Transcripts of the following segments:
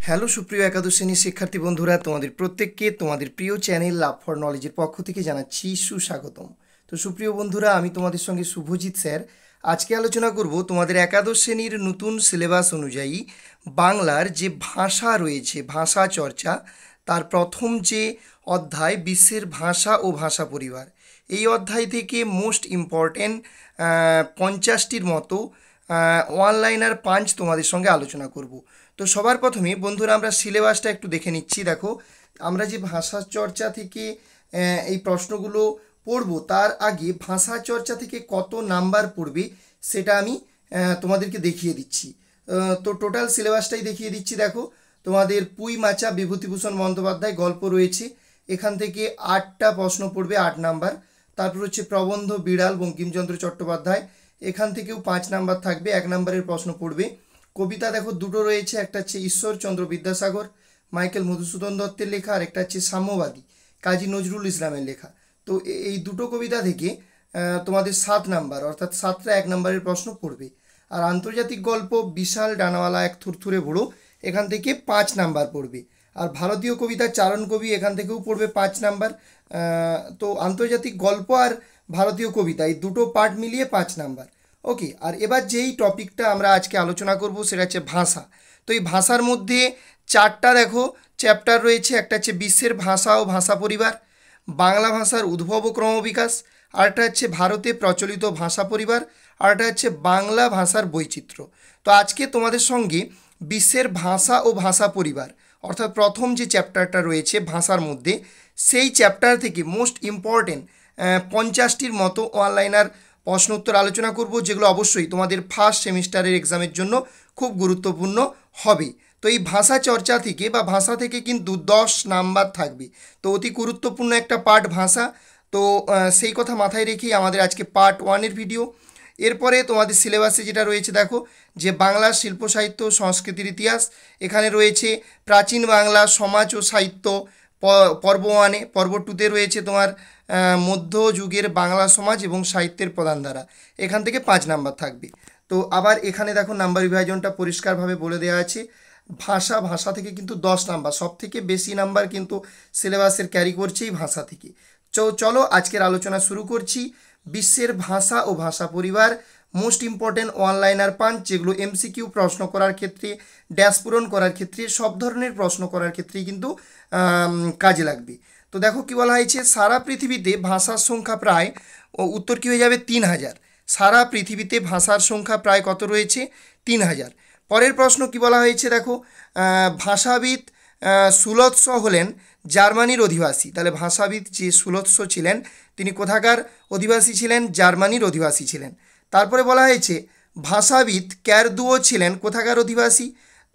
Hello সুপ্রিয় একাদশ শ্রেণীর শিক্ষার্থী বন্ধুরা, তোমাদের প্রত্যেককে তোমাদের প্রিয় চ্যানেল লাভ ফর নলেজের পক্ষ থেকে জানাচ্ছি সুস্বাগতম। তো সুপ্রিয় বন্ধুরা, আমি তোমাদের সঙ্গে শুভজিৎ স্যার। আজকে আলোচনা করব তোমাদের একাদশ শ্রেণীর নতুন সিলেবাস অনুযায়ী বাংলার যে ভাষা রয়েছে, ভাষা চর্চা, তার প্রথম যে অধ্যায় বিশ্বের ভাষা ও ভাষা পরিবার, এই অধ্যায় থেকে মোস্ট ইম্পর্টেন্ট 50টির মতো ওয়ানলাইনার পাঞ্চ তোমাদের সঙ্গে আলোচনা করব। তো সবার প্রথমে বন্ধুরা আমরা সিলেবাসটা একটু দেখে নিচ্ছি। দেখো, আমরা যে ভাষা চর্চা থেকে এই প্রশ্নগুলো পড়ব, তার আগে ভাষা চর্চা থেকে কত নাম্বার পড়বে সেটা আমি তোমাদেরকে দেখিয়ে দিচ্ছি। তো টোটাল সিলেবাসটাই দেখিয়ে দিচ্ছি। দেখো, তোমাদের পুই মাচা বিভূতিভূষণ বন্দ্যোপাধ্যায় গল্প রয়েছে, এখান থেকে 8টা প্রশ্ন পড়বে, 8 নাম্বার। তারপর হচ্ছে প্রবন্ধ বিড়াল বঙ্কিমচন্দ্র চট্টোপাধ্যায়, এখান থেকেও 5 নাম্বার থাকবে, 1 নাম্বারের প্রশ্ন পড়বে। কবিতা দেখো দুটো রয়েছে, একটা হচ্ছে ঈশ্বরচন্দ্র বিদ্যাসাগর মাইকেল মধুসূদন দত্তের লেখা, আর একটা হচ্ছে সাম্যবাদী কাজী নজরুল ইসলামের লেখা। তো এই দুটো কবিতা থেকে তোমাদের 7 নাম্বার, অর্থাৎ 7টা 1 নাম্বারের প্রশ্ন পড়বে। আর আন্তর্জাতিক গল্প বিশাল ডানাওয়ালা এক থুরথুরে বুড়ো, এখান থেকে 5 নাম্বার পড়বে। আর ভারতীয় কবিতা চারণ কবি, এখান থেকেও পড়বে 5 নাম্বার। তো আন্তর্জাতিক গল্প আর ভারতীয় কবিতা এই দুটো পার্ট মিলিয়ে 5 নাম্বার। ওকে, আর এবার যেই টপিকটা আমরা আজকে আলোচনা করব সেটা হচ্ছে ভাষা। তো এই ভাষার মধ্যে 4টা দেখো চ্যাপ্টার রয়েছে, একটা হচ্ছে বিশ্বের ভাষা ও ভাষা পরিবার, বাংলা ভাষার উদ্ভব ও ক্রমবিকাশ, আরেকটা হচ্ছে ভারতে প্রচলিত ভাষা পরিবার, আরেকটা হচ্ছে বাংলা ভাষার বৈচিত্র্য। তো আজকে তোমাদের সঙ্গে বিশ্বের ভাষা ও ভাষা পরিবার, অর্থাৎ প্রথম যে চ্যাপ্টারটা রয়েছে ভাষার মধ্যে, সেই চ্যাপ্টার থেকে মোস্ট ইম্পর্টেন্ট 50টির মতো অনলাইনার প্রশ্ন উত্তর আলোচনা করব, যেগুলো অবশ্যই তোমাদের ফার্স্ট সেমিস্টারের এক্সামের জন্য খুব গুরুত্বপূর্ণ হবে। তো এই ভাষা চর্চা থেকে বা ভাষা থেকে কিন্তু 10 নাম্বার থাকবে, তো অতি গুরুত্বপূর্ণ একটা পার্ট ভাষা। তো সেই কথা মাথায় রেখেই আমাদের আজকে পার্ট 1-এর ভিডিও। এরপরে তোমাদের সিলেবাসে যেটা রয়েছে দেখো, যে বাংলার শিল্প সাহিত্য সংস্কৃতির ইতিহাস, এখানে রয়েছে প্রাচীন বাংলা সমাজ ও সাহিত্য পর্ব 1-এ, পর্ব 2-তে রয়েছে তোমার মধ্যযুগের বাংলা সমাজ এবং সাহিত্যের প্রধান ধারা, এখান থেকে 5 নাম্বার থাকবে। তো আবার এখানে দেখো নাম্বার বিভাজনটা পরিষ্কারভাবে বলে দেওয়া আছে। ভাষা থেকে কিন্তু 10 নাম্বার, সব থেকে বেশি নাম্বার কিন্তু সিলেবাসের ক্যারি করছেই ভাষা থেকে। চলো আজকের আলোচনা শুরু করছি। বিশ্বের ভাষা ও ভাষা পরিবার, মোস্ট ইম্পর্টেন্ট অনলাইনার পাঞ্চ, যেগুলো এমসিকিউ প্রশ্ন করার ক্ষেত্রে, ড্যাশ পূরণ করার ক্ষেত্রে, সব ধরনের প্রশ্ন করার ক্ষেত্রেই কিন্তু কাজে লাগবে। তো দেখো কি বলা হয়েছে, সারা পৃথিবীতে ভাষার সংখ্যা প্রায়, উত্তর কী হয়ে যাবে 3000। সারা পৃথিবীতে ভাষার সংখ্যা প্রায় কত রয়েছে? 3000। পরের প্রশ্ন কি বলা হয়েছে দেখো, ভাষাবিদ সুলৎস হলেন জার্মানির অধিবাসী। তাহলে ভাষাবিদ যে সুলৎস ছিলেন তিনি কোথাকার অধিবাসী ছিলেন? জার্মানির অধিবাসী ছিলেন। তারপরে বলা হয়েছে ভাষাবিদ ক্যারদুও ছিলেন কোথাকার অধিবাসী?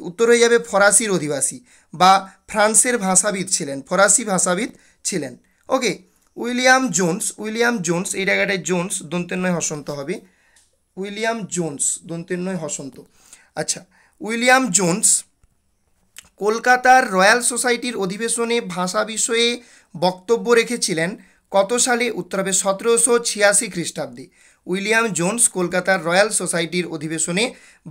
উত্তর হয়ে যাবে ফরাসির অধিবাসী, বা ফ্রান্সের ভাষাবিদ ছিলেন, ফরাসি ভাষাবিদ ছিলেন। ওকে, উইলিয়াম জোন্স এই জায়গাটায় জোন্স দন্তের হসন্ত হবে, উইলিয়াম জোন্স দন্তের হসন্ত। আচ্ছা, উইলিয়াম জোন্স কলকাতার রয়্যাল সোসাইটির অধিবেশনে ভাষা বিষয়ে বক্তব্য রেখেছিলেন কত সালে? উত্তর হবে 1786 খ্রিস্টাব্দে। উইলিয়াম জোন্স কলকাতার রয়্যাল সোসাইটির অধিবেশনে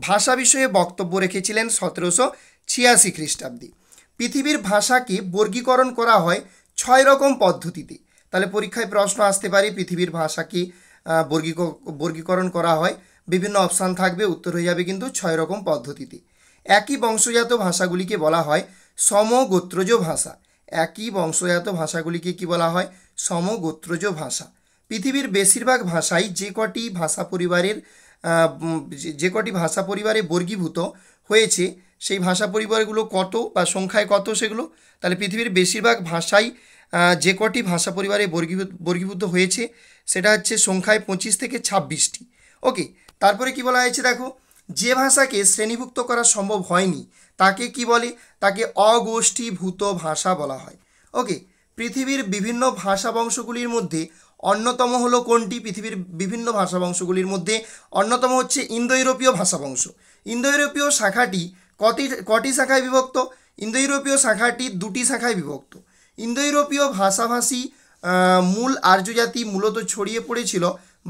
ভাষা বিষয়ে বক্তব্য রেখেছিলেন 1786 খ্রিস্টাব্দে। পৃথিবীর ভাষাকে বর্গীকরণ করা হয় 6 রকম পদ্ধতিতে। তাহলে পরীক্ষায় প্রশ্ন আসতে পারে পৃথিবীর ভাষাকে বর্গীকরণ করা হয়, বিভিন্ন অপশান থাকবে, উত্তর হয়ে যাবে কিন্তু 6 রকম পদ্ধতিতে। একই বংশজাত ভাষাগুলিকে বলা হয় সমগোত্রজ ভাষা। একই বংশজাত ভাষাগুলিকে কি বলা হয়? সমগোত্রজ ভাষা। পৃথিবীর বেশিরভাগ ভাষাই যে কটি ভাষা পরিবারে বর্গীভূত হয়েছে, সেই ভাষা পরিবারগুলো কত বা সংখ্যায় কত সেগুলো? তাহলে পৃথিবীর বেশিরভাগ ভাষাই যে কটি ভাষা পরিবারে বর্গীভূত হয়েছে সেটা হচ্ছে সংখ্যায় 25 থেকে 26টি। ওকে, তারপরে কি বলা হয়েছে দেখো, যে ভাষাকে শ্রেণীভুক্ত করা সম্ভব হয়নি তাকে কি বলে? তাকে অগোষ্ঠীভূত ভাষা বলা হয়। ওকে, পৃথিবীর বিভিন্ন ভাষা বংশগুলির মধ্যে অন্যতম হলো কোনটি? পৃথিবীর বিভিন্ন ভাষা বংশগুলির মধ্যে অন্যতম হচ্ছে ইন্দো ইউরোপীয় ভাষা বংশ। ইন্দো ইউরোপীয় শাখাটি কটি শাখায় বিভক্ত? ইন্দো ইউরোপীয় শাখাটি 2টি শাখায় বিভক্ত। ইন্দো ইউরোপীয় ভাষাভাষী মূল আর্য জাতি মূলত ছড়িয়ে পড়েছিল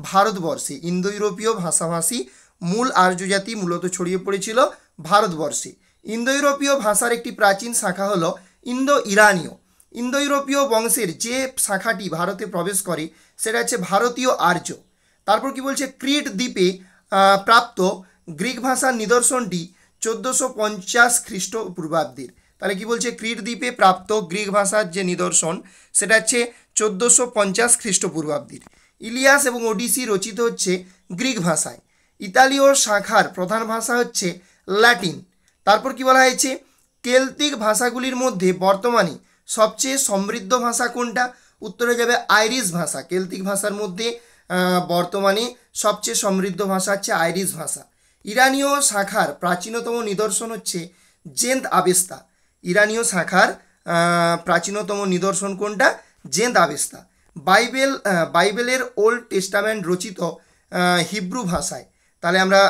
ভারতবর্ষে। ইন্দো ইউরোপীয় ভাষাভাষী মূল আর্য জাতি মূলত ছড়িয়ে পড়েছিল ভারতবর্ষে। ইন্দো ইউরোপীয় ভাষার একটি প্রাচীন শাখা হলো ইন্দো ইরানীয়। ইন্দো ইউরোপীয় বংশের যে শাখাটি ভারতে প্রবেশ করে সেটা হচ্ছে ভারতীয় আর্য। তারপর কি বলছে, ক্রিট দ্বীপে প্রাপ্ত গ্রিক ভাষার নিদর্শনটি 1450 খ্রিস্টপূর্বাব্দের। তাহলে কি বলছে, ক্রিট দ্বীপে প্রাপ্ত গ্রিক ভাষার যে নিদর্শন সেটা হচ্ছে 1450 খ্রিস্টপূর্বাব্দের। ইলিয়াস এবং ওডিসি রচিত হচ্ছে গ্রিক ভাষায়। ইতালীয় শাখার প্রধান ভাষা হচ্ছে ল্যাটিন। তারপর কি বলা হয়েছে, কেল্টিক ভাষাগুলির মধ্যে বর্তমানে সবচেয়ে সমৃদ্ধ ভাষা কোনটা? উত্তরে যাবে আইরিশ ভাষা। কেল্টিক ভাষার মধ্যে বর্তমানে সবচেয়ে সমৃদ্ধ ভাষা হচ্ছে আইরিশ ভাষা। ইরানীয় শাখার প্রাচীনতম নিদর্শন হচ্ছে জেন্দ আবেস্তা। ইরানীয় শাখার প্রাচীনতম নিদর্শন কোনটা? Zend Avesta. বাইবেলের ওল্ড টেস্টামেন্ট রচিত হিব্রু ভাষায়। তাহলে আমরা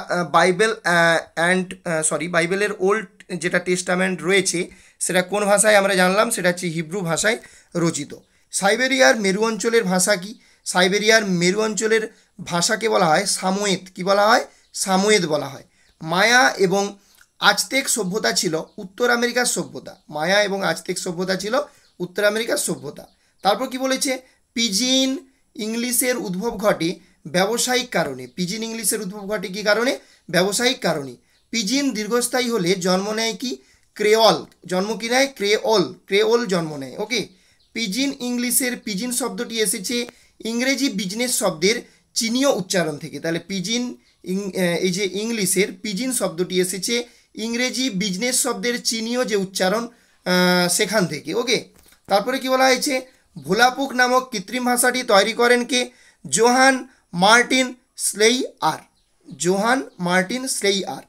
বাইবেলের ওল্ড যেটা টেস্টামেন্ট রয়েছে সেটা কোন ভাষায় আমরা জানলাম, সেটা হচ্ছে হিব্রু ভাষায় রচিত। সাইবেরিয়ার মেরু অঞ্চলের ভাষা কি? সাইবেরিয়ার মেরু অঞ্চলের ভাষাকে বলা হয় সামোয়েদ। কি বলা হয়? সামোয়েদ বলা হয়। মায়া এবং আজতেক সভ্যতা ছিল উত্তর আমেরিকার সভ্যতা। মায়া এবং আজতেক সভ্যতা ছিল উত্তর আমেরিকার সভ্যতা। তারপর কি বলেছে, পিজিন ইংলিশের উদ্ভব ঘটে ব্যবসায়িক কারণে। পিজিন ইংলিশের উদ্ভব ঘটে কি কারণে? ব্যবসায়িক কারণে। পিজিন দীর্ঘস্থায়ী হলে জন্ম নেয় কি? ক্রেওল। জন্ম কি নেয়? ক্রেওল জন্ম নেয়। ওকে, পিজিন ইংলিশের পিজিন শব্দটি এসেছে ইংরেজি বিজনেস শব্দের চীনীয় উচ্চারণ থেকে। তাহলে পিজিন এই যে ইংলিশের পিজিন শব্দটি এসেছে ইংরেজি বিজনেস শব্দের চীনীয় যে উচ্চারণ সেখান থেকে। ওকে, তারপরে কি বলা হয়েছে, ভোলাপুক নামক কৃত্রিম ভাষাটি তৈরি করেন কে? Johann Martin Schleyer. Johann Martin Schleyer.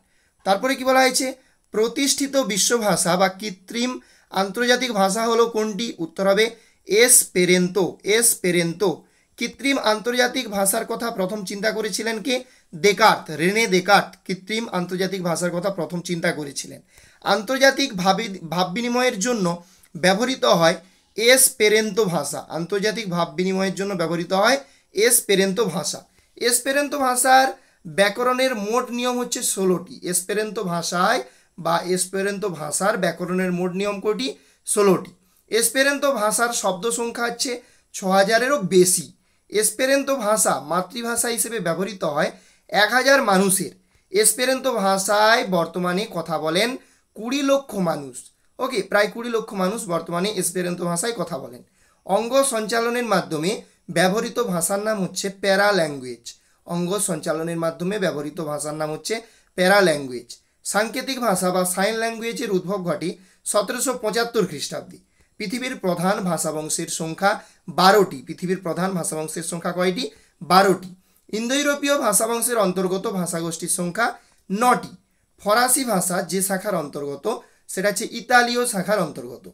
তারপরে কি বলা হয়েছে, প্রতিষ্ঠিত বিশ্ব ভাষা বা কৃত্রিম আন্তর্জাতিক ভাষা হলো কোনটি? উত্তর হবে এসপেরেন্তো। এসপেরেন্তো। কৃত্রিম আন্তর্জাতিক ভাষার কথা প্রথম চিন্তা করেছিলেন কে? দেকার্ত। রেনে দেকার্ত কৃত্রিম আন্তর্জাতিক ভাষার কথা প্রথম চিন্তা করেছিলেন। আন্তর্জাতিক ভাব বিনিময়ের জন্য ব্যবহৃত হয় এসপেরেন্তো ভাষা। আন্তর্জাতিক ভাব বিনিময়ের জন্য ব্যবহৃত হয় এসপেরেন্তো ভাষা। এসপেরেন্তো ভাষার ব্যাকরণের মোট নিয়ম হচ্ছে 16টি। এসপেরেন্তো ভাষায় বা এসপেরেন্তো ভাষার ব্যাকরণের মোট নিয়ম কটি? 16টি। এসপেরেন্তো ভাষার শব্দ সংখ্যা হচ্ছে 6000-এরও বেশি। এসপেরেন্তো ভাষা মাতৃভাষা হিসেবে ব্যবহৃত হয় 1000 মানুষের। এসপেরেন্তো ভাষায় বর্তমানে কথা বলেন 20 লক্ষ মানুষ। ওকে, প্রায় 20 লক্ষ মানুষ বর্তমানে এসপেরেন্তো ভাষায় কথা বলেন। অঙ্গ সঞ্চালনের মাধ্যমে ব্যবহৃত ভাষার নাম হচ্ছে প্যারা ল্যাঙ্গুয়েজ। অঙ্গ সঞ্চালনের মাধ্যমে ব্যবহৃত ভাষার নাম হচ্ছে প্যারা ল্যাঙ্গুয়েজ। সাংকেতিক ভাষা বা সাইন ল্যাঙ্গুয়েজের উদ্ভব ঘটে 1775 খ্রিস্টাব্দে। পৃথিবীর প্রধান ভাষাবংশের সংখ্যা 12টি। পৃথিবীর প্রধান ভাষাবংশের সংখ্যা কয়টি? 12টি। ইন্দো ইউরোপীয় ভাষাবংশের অন্তর্গত ভাষাগোষ্ঠীর সংখ্যা 9টি। ফরাসি ভাষা যে শাখার অন্তর্গত সেটা হচ্ছে ইতালীয় শাখার অন্তর্গত।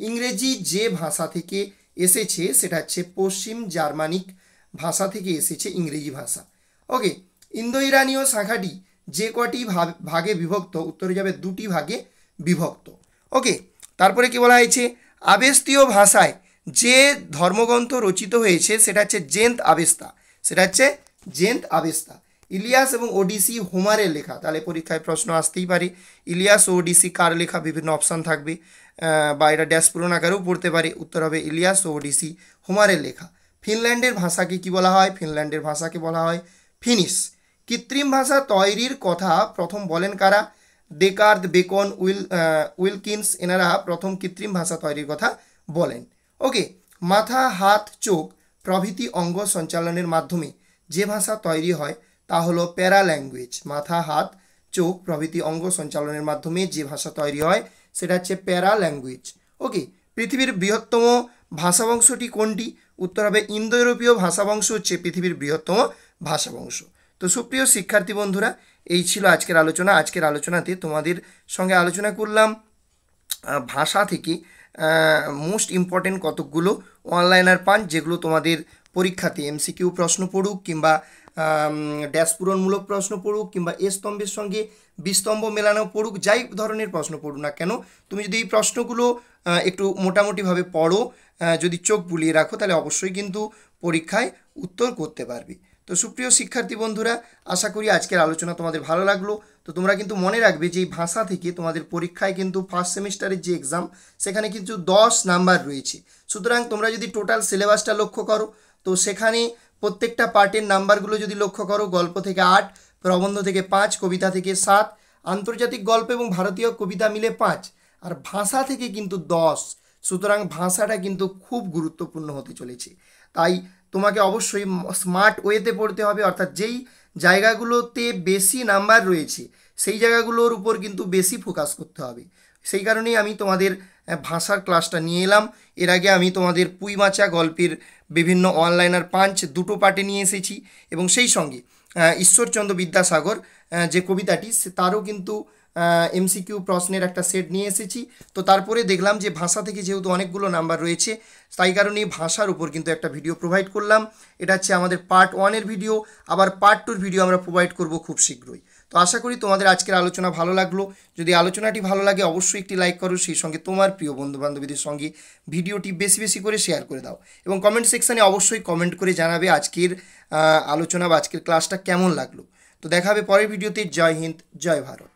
ইংরেজি যে ভাষা থেকে এসেছে সেটা হচ্ছে পশ্চিম জার্মানিক ভাষা থেকে এসেছে ইংরেজি ভাষা। ওকে, ইন্দো ইরানীয় শাখাটি যে কটি ভাগে বিভক্ত? উত্তরে যাবে 2টি ভাগে বিভক্ত। ওকে, তারপরে কি বলা হয়েছে, আবেস্তীয় ভাষায় যে ধর্মগ্রন্থ রচিত হয়েছে সেটা হচ্ছে জেন্দ আবেস্তা। সেটা হচ্ছে জেন্দ আবেস্তা। ইলিয়াস এবং ওডিসি হোমারের লেখা। তাহলে পরীক্ষায় প্রশ্ন আসতেই পারে ইলিয়াস ও ওডিসি কার লেখা? বিভিন্ন অপশান থাকবে বা এটা ড্যাশ পূরণ আকারেও পড়তে পারে। উত্তর হবে ইলিয়াস ও ওডিসি হোমারের লেখা। ফিনল্যান্ডের ভাষাকে কি বলা হয়? ফিনল্যান্ডের ভাষাকে বলা হয় ফিনিশ। কৃত্রিম ভাষা তৈরির কথা প্রথম বলেন কারা? ডেকার্ত, বেকন, উইলকিন্স এনারা প্রথম কৃত্রিম ভাষা তৈরির কথা বলেন। ওকে, মাথা, হাত, চোখ প্রভৃতি অঙ্গ সঞ্চালনের মাধ্যমে যে ভাষা তৈরি হয় তা হলো প্যারা ল্যাঙ্গুয়েজ। মাথা, হাত, চোখ প্রভৃতি অঙ্গ সঞ্চালনের মাধ্যমে যে ভাষা তৈরি হয় সেটা হচ্ছে প্যারা ল্যাঙ্গুয়েজ। ওকে, পৃথিবীর বৃহত্তম ভাষাবংশটি কোনটি? উত্তর হবে ইন্দো ইউরোপীয় ভাষাবংশ হচ্ছে পৃথিবীর বৃহত্তম ভাষাবংশ। তো সুপ্রিয় শিক্ষার্থী বন্ধুরা, এই ছিল আজকের আলোচনা। আজকের আলোচনাতে তোমাদের সঙ্গে আলোচনা করলাম ভাষা থেকে মোস্ট ইম্পর্টেন্ট কতকগুলো অনলাইনার পান, যেগুলো তোমাদের পরীক্ষাতে এমসিকিউ প্রশ্ন পড়ুক কিংবা ড্যাশ পূরণমূলক প্রশ্ন পড়ুক কিংবা এ স্তম্ভের সঙ্গে বিস্তম্ভ মেলানো পড়ুক, যাই ধরনের প্রশ্ন পড়ুক না কেন, তুমি যদি এই প্রশ্নগুলো একটু মোটামুটিভাবে পড়ো, যদি চোখ বুলিয়ে রাখো, তাহলে অবশ্যই কিন্তু পরীক্ষায় উত্তর করতে পারবে। তো সুপ্রিয় শিক্ষার্থী বন্ধুরা, আশা করি আজকের আলোচনা তোমাদের ভালো লাগলো। তো তোমরা কিন্তু মনে রাখবে যে এই ভাষা থেকে তোমাদের পরীক্ষায় কিন্তু ফার্স্ট সেমিস্টারের যে এক্সাম সেখানে কিন্তু 10 নাম্বার রয়েছে। সুতরাং তোমরা যদি টোটাল সিলেবাসটা লক্ষ্য করো তো সেখানে প্রত্যেকটা পার্টের নাম্বারগুলো যদি লক্ষ্য করো, গল্প থেকে 8, প্রবন্ধ থেকে 5, কবিতা থেকে 7, আন্তর্জাতিক গল্প এবং ভারতীয় কবিতা মিলে 5, আর ভাষা থেকে কিন্তু 10। সুতরাং ভাষাটা কিন্তু খুব গুরুত্বপূর্ণ হতে চলেছে। তাই তোমাকে অবশ্যই স্মার্ট ওয়েতে পড়তে হবে, অর্থাৎ যেই জায়গাগুলোতে বেশি নাম্বার রয়েছে সেই জায়গাগুলোর উপর কিন্তু বেশি ফোকাস করতে হবে। সেই কারণেই আমি তোমাদের ভাষার ক্লাসটা নিয়ে এলাম। এর আগে আমি তোমাদের পুঁইমাচা গল্পের বিভিন্ন অনলাইনার পাঞ্চ দুটো পার্টে নিয়ে এসেছি, এবং সেই সঙ্গে ঈশ্বরচন্দ্র বিদ্যাসাগর যে কবিতাটি তারও কিন্তু এমসিকিউ প্রশ্নের একটা সেট নিয়ে এসেছি। তো তারপরে দেখলাম যে ভাষা থেকে যেহেতু অনেকগুলো নাম্বার রয়েছে তাই কারণেই ভাষার উপর কিন্তু একটা ভিডিও প্রোভাইড করলাম। এটা হচ্ছে আমাদের পার্ট 1-এর ভিডিও, আবার পার্ট 2-র ভিডিও আমরা প্রোভাইড করব খুব শীঘ্রই। তো আশা করি তোমাদের আজকের আলোচনা ভালো লাগলো। যদি আলোচনাটি ভালো লাগে অবশ্যই একটি লাইক করো, সেই সঙ্গে তোমার প্রিয় বন্ধুবান্ধবীদের সঙ্গে ভিডিওটি বেশি বেশি করে শেয়ার করে দাও, এবং কমেন্ট সেকশানে অবশ্যই কমেন্ট করে জানাবে আজকের আলোচনা বা আজকের ক্লাসটা কেমন লাগলো। তো দেখা হবে পরের ভিডিওতে। জয় হিন্দ, জয় ভারত।